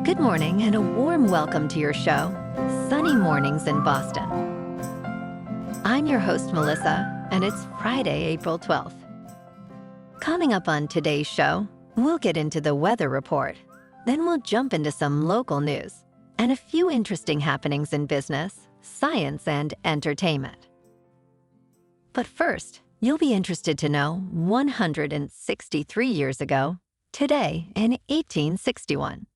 Good morning and a warm welcome to your show, Sunny Mornings in Boston. I'm your host, Melissa, and it's Friday, April 12th. Coming up on today's show, we'll get into the weather report. Then we'll jump into some local news and a few interesting happenings in business, science, and entertainment. But first, you'll be interested to know 163 years ago, today in 1861.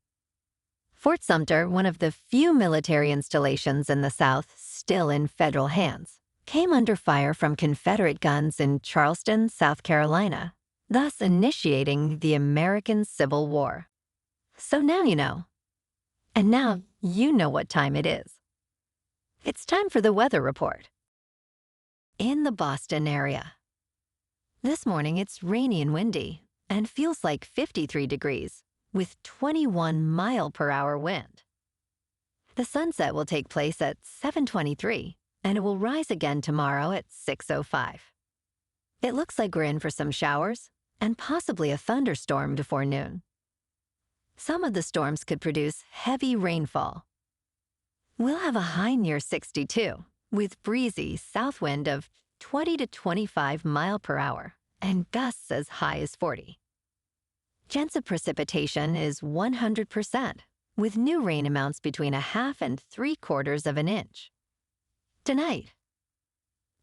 Fort Sumter, one of the few military installations in the South still in federal hands, came under fire from Confederate guns in Charleston, South Carolina, thus initiating the American Civil War. So now you know. And now you know what time it is. It's time for the weather report. In the Boston area. This morning it's rainy and windy and feels like 53 degrees. With 21 mile-per-hour wind. The sunset will take place at 7:23, and it will rise again tomorrow at 6:05. It looks like we're in for some showers and possibly a thunderstorm before noon. Some of the storms could produce heavy rainfall. We'll have a high near 62, with breezy south wind of 20 to 25 mile per hour and gusts as high as 40. Chance of precipitation is 100%, with new rain amounts between 1/2 and 3/4 of an inch. Tonight,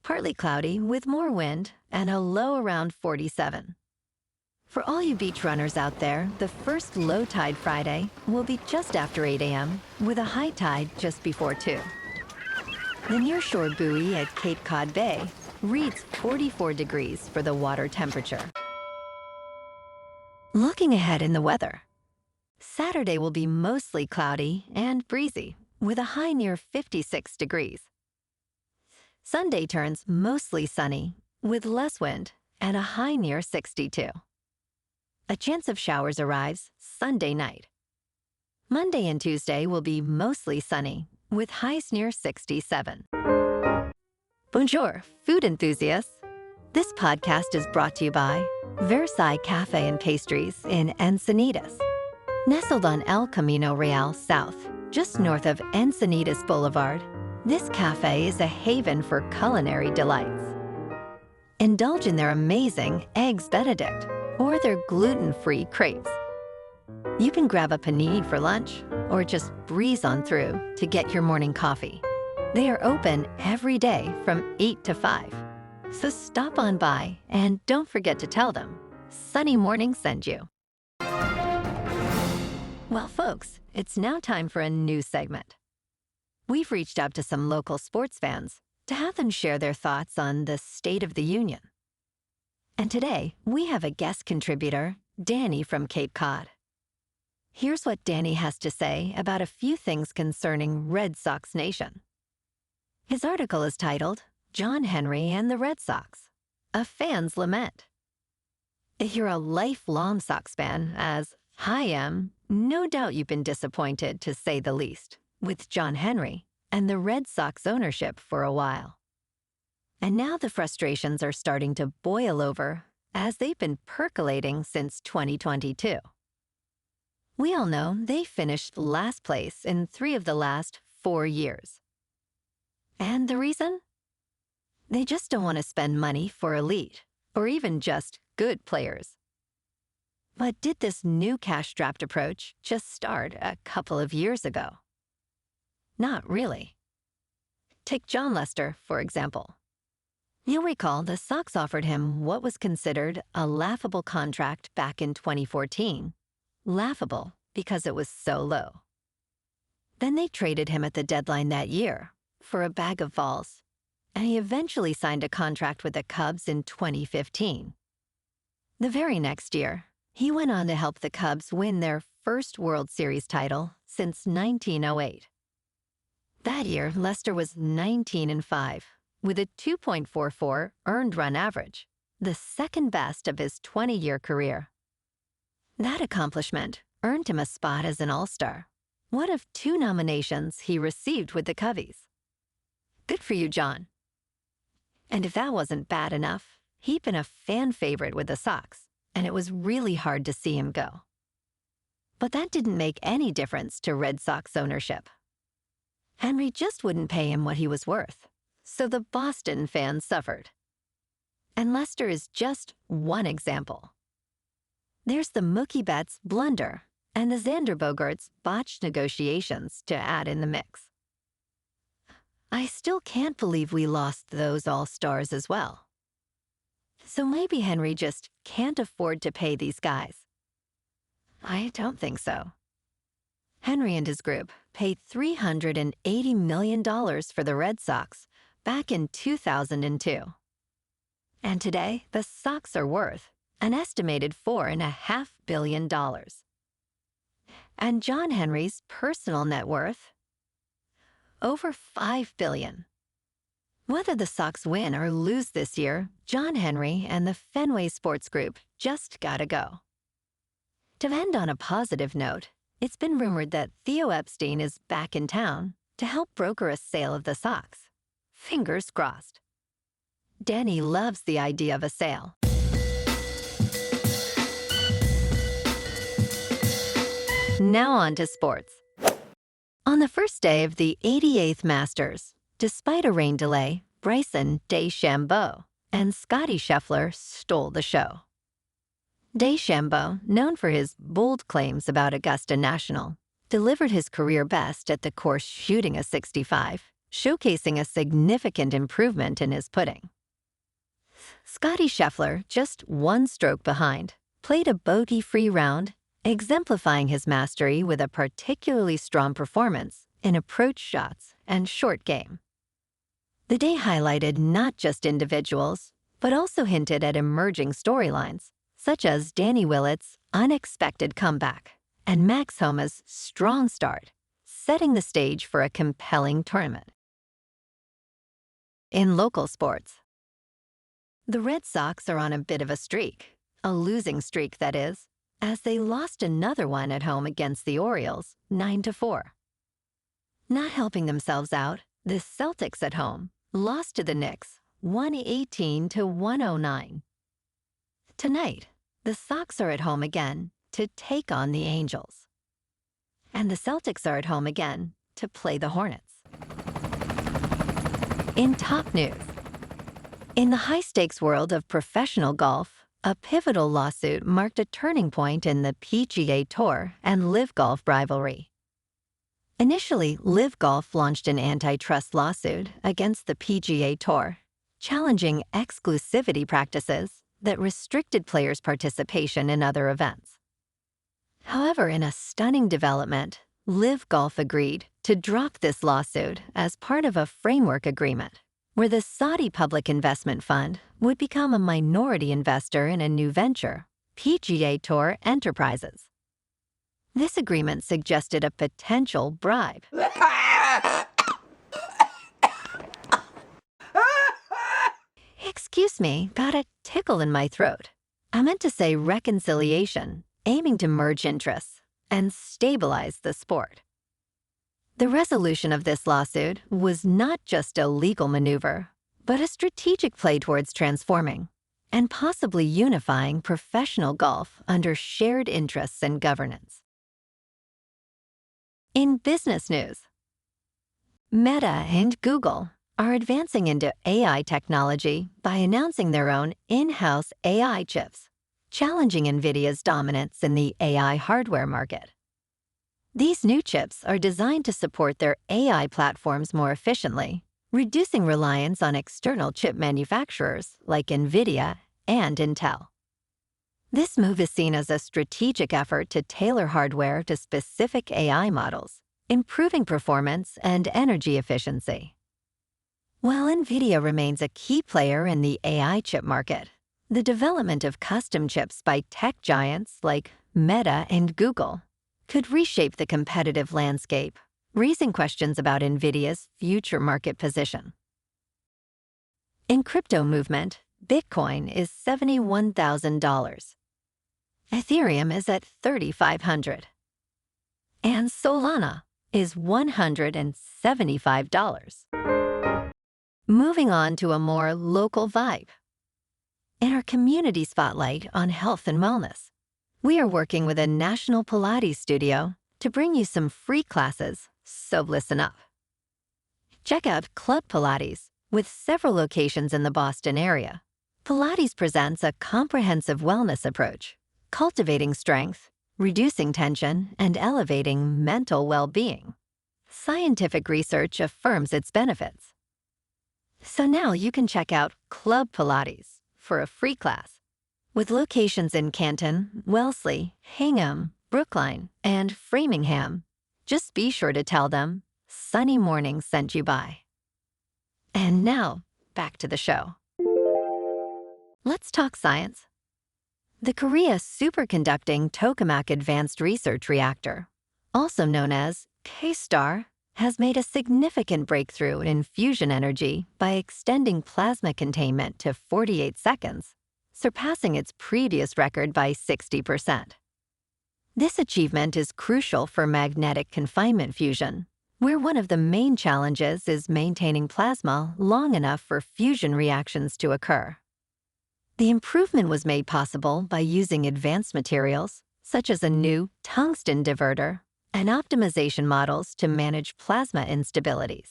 partly cloudy with more wind and a low around 47. For all you beach runners out there, the first low tide Friday will be just after 8 a.m. with a high tide just before 2. The nearshore buoy at Cape Cod Bay reads 44 degrees for the water temperature. Looking ahead in the weather. Saturday will be mostly cloudy and breezy, with a high near 56 degrees. Sunday turns mostly sunny, with less wind and a high near 62. A chance of showers arrives Sunday night. Monday and Tuesday will be mostly sunny, with highs near 67. Bonjour, food enthusiasts. This podcast is brought to you by Versailles Cafe and Pastries in Encinitas. Nestled on El Camino Real South, just north of Encinitas Boulevard, this cafe is a haven for culinary delights. Indulge in their amazing Eggs Benedict or their gluten-free crepes. You can grab a panini for lunch or just breeze on through to get your morning coffee. They are open every day from 8 to 5. So stop on by and don't forget to tell them Sunny Morning sent you. Well, folks, it's now time for a new segment. We've reached out to some local sports fans to have them share their thoughts on the State of the Union. And today, we have a guest contributor, Danny from Cape Cod. Here's what Danny has to say about a few things concerning Red Sox Nation. His article is titled, John Henry and the Red Sox, a fan's lament. If you're a lifelong Sox fan, as I am, no doubt you've been disappointed, to say the least, with John Henry and the Red Sox ownership for a while. And now the frustrations are starting to boil over as they've been percolating since 2022. We all know they finished last place in 3 of the last 4 years. And the reason? They just don't want to spend money for elite, or even just good players. But did this new cash-strapped approach just start a couple of years ago? Not really. Take Jon Lester, for example. You'll recall the Sox offered him what was considered a laughable contract back in 2014. Laughable because it was so low. Then they traded him at the deadline that year for a bag of balls, and he eventually signed a contract with the Cubs in 2015. The very next year, he went on to help the Cubs win their first World Series title since 1908. That year, Lester was 19-5, with a 2.44 earned run average, the second best of his 20-year career. That accomplishment earned him a spot as an All-Star, one of 2 nominations he received with the Cubbies. Good for you, John. And if that wasn't bad enough, he'd been a fan favorite with the Sox, and it was really hard to see him go. But that didn't make any difference to Red Sox ownership. Henry just wouldn't pay him what he was worth, so the Boston fans suffered. And Lester is just one example. There's the Mookie Betts blunder and the Xander Bogaerts botched negotiations to add in the mix. I still can't believe we lost those all-stars as well. So maybe Henry just can't afford to pay these guys. I don't think so. Henry and his group paid $380 million for the Red Sox back in 2002. And today, the Sox are worth an estimated $4.5 billion. And John Henry's personal net worth? Over $5 billion. Whether the Sox win or lose this year, John Henry and the Fenway Sports Group just gotta go. To end on a positive note, it's been rumored that Theo Epstein is back in town to help broker a sale of the Sox. Fingers crossed. Danny loves the idea of a sale. Now on to sports. On the first day of the 88th Masters, despite a rain delay, Bryson DeChambeau and Scottie Scheffler stole the show. DeChambeau, known for his bold claims about Augusta National, delivered his career best at the course shooting a 65, showcasing a significant improvement in his putting. Scottie Scheffler, just one stroke behind, played a bogey-free round, exemplifying his mastery with a particularly strong performance in approach shots and short game. The day highlighted not just individuals, but also hinted at emerging storylines, such as Danny Willett's unexpected comeback and Max Homa's strong start, setting the stage for a compelling tournament. In local sports, the Red Sox are on a bit of a streak, a losing streak that is, as they lost another one at home against the Orioles, 9-4. Not helping themselves out, the Celtics at home lost to the Knicks, 118-109. Tonight, the Sox are at home again to take on the Angels. And the Celtics are at home again to play the Hornets. In top news, in the high-stakes world of professional golf, a pivotal lawsuit marked a turning point in the PGA Tour and LIV Golf rivalry. Initially, LIV Golf launched an antitrust lawsuit against the PGA Tour, challenging exclusivity practices that restricted players' participation in other events. However, in a stunning development, LIV Golf agreed to drop this lawsuit as part of a framework agreement, where the Saudi Public Investment Fund would become a minority investor in a new venture, PGA Tour Enterprises. This agreement suggested a potential bribe. Excuse me, got a tickle in my throat. I meant to say reconciliation, aiming to merge interests and stabilize the sport. The resolution of this lawsuit was not just a legal maneuver, but a strategic play towards transforming and possibly unifying professional golf under shared interests and governance. In business news, Meta and Google are advancing into AI technology by announcing their own in-house AI chips, challenging NVIDIA's dominance in the AI hardware market. These new chips are designed to support their AI platforms more efficiently, reducing reliance on external chip manufacturers like NVIDIA and Intel. This move is seen as a strategic effort to tailor hardware to specific AI models, improving performance and energy efficiency. While NVIDIA remains a key player in the AI chip market, the development of custom chips by tech giants like Meta and Google could reshape the competitive landscape, raising questions about NVIDIA's future market position. In crypto movement, Bitcoin is $71,000. Ethereum is at $3,500. And Solana is $175. Moving on to a more local vibe. In our community spotlight on health and wellness, We are working with a national Pilates studio to bring you some free classes, so listen up. Check out Club Pilates, with several locations in the Boston area. Pilates presents a comprehensive wellness approach, cultivating strength, reducing tension, and elevating mental well-being. Scientific research affirms its benefits. So now you can check out Club Pilates for a free class. With locations in Canton, Wellesley, Hingham, Brookline, and Framingham, just be sure to tell them Sunny Mornings sent you by. And now, back to the show. Let's talk science. The Korea Superconducting Tokamak Advanced Research Reactor, also known as K-STAR, has made a significant breakthrough in fusion energy by extending plasma containment to 48 seconds, surpassing its previous record by 60%. This achievement is crucial for magnetic confinement fusion, where one of the main challenges is maintaining plasma long enough for fusion reactions to occur. The improvement was made possible by using advanced materials, such as a new tungsten diverter, and optimization models to manage plasma instabilities.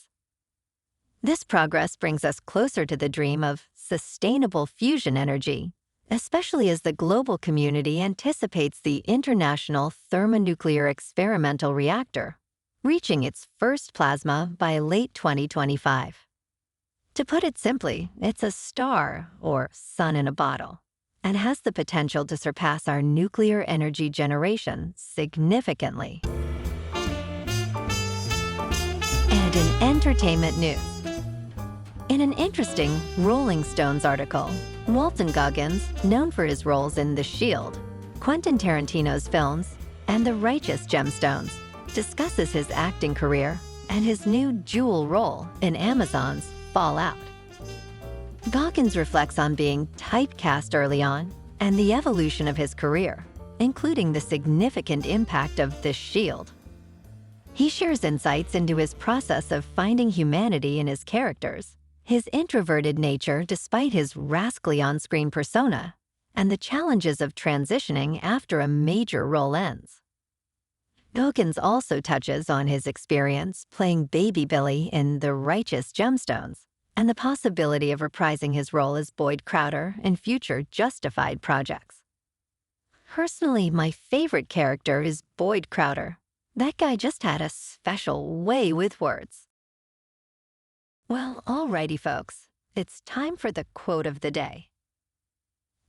This progress brings us closer to the dream of sustainable fusion energy, especially as the global community anticipates the International Thermonuclear Experimental Reactor, reaching its first plasma by late 2025. To put it simply, it's a star, or sun in a bottle, and has the potential to surpass our nuclear energy generation significantly. And in entertainment news, in an interesting Rolling Stones article, Walton Goggins, known for his roles in The Shield, Quentin Tarantino's films, and The Righteous Gemstones, discusses his acting career and his new dual role in Amazon's Fallout. Goggins reflects on being typecast early on and the evolution of his career, including the significant impact of The Shield. He shares insights into his process of finding humanity in his characters, his introverted nature despite his rascally on-screen persona, and the challenges of transitioning after a major role ends. Goggins also touches on his experience playing Baby Billy in The Righteous Gemstones and the possibility of reprising his role as Boyd Crowder in future Justified projects. Personally, my favorite character is Boyd Crowder. That guy just had a special way with words. Well, alrighty, folks. It's time for the quote of the day.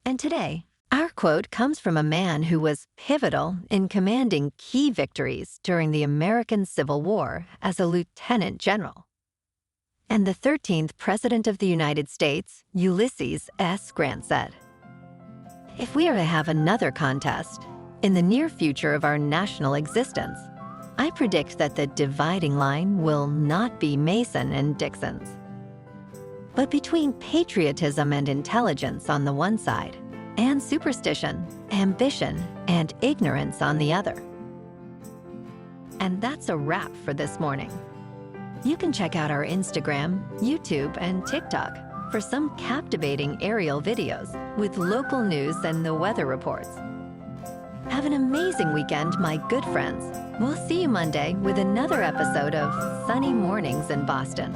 And today, our quote comes from a man who was pivotal in commanding key victories during the American Civil War as a lieutenant general. And the 13th President of the United States, Ulysses S. Grant, said, "If we are to have another contest in the near future of our national existence, I predict that the dividing line will not be Mason and Dixon's, but between patriotism and intelligence on the one side, and superstition, ambition, and ignorance on the other." And that's a wrap for this morning. You can check out our Instagram, YouTube, and TikTok for some captivating aerial videos with local news and the weather reports. Have an amazing weekend, my good friends. We'll see you Monday with another episode of Sunny Mornings in Boston.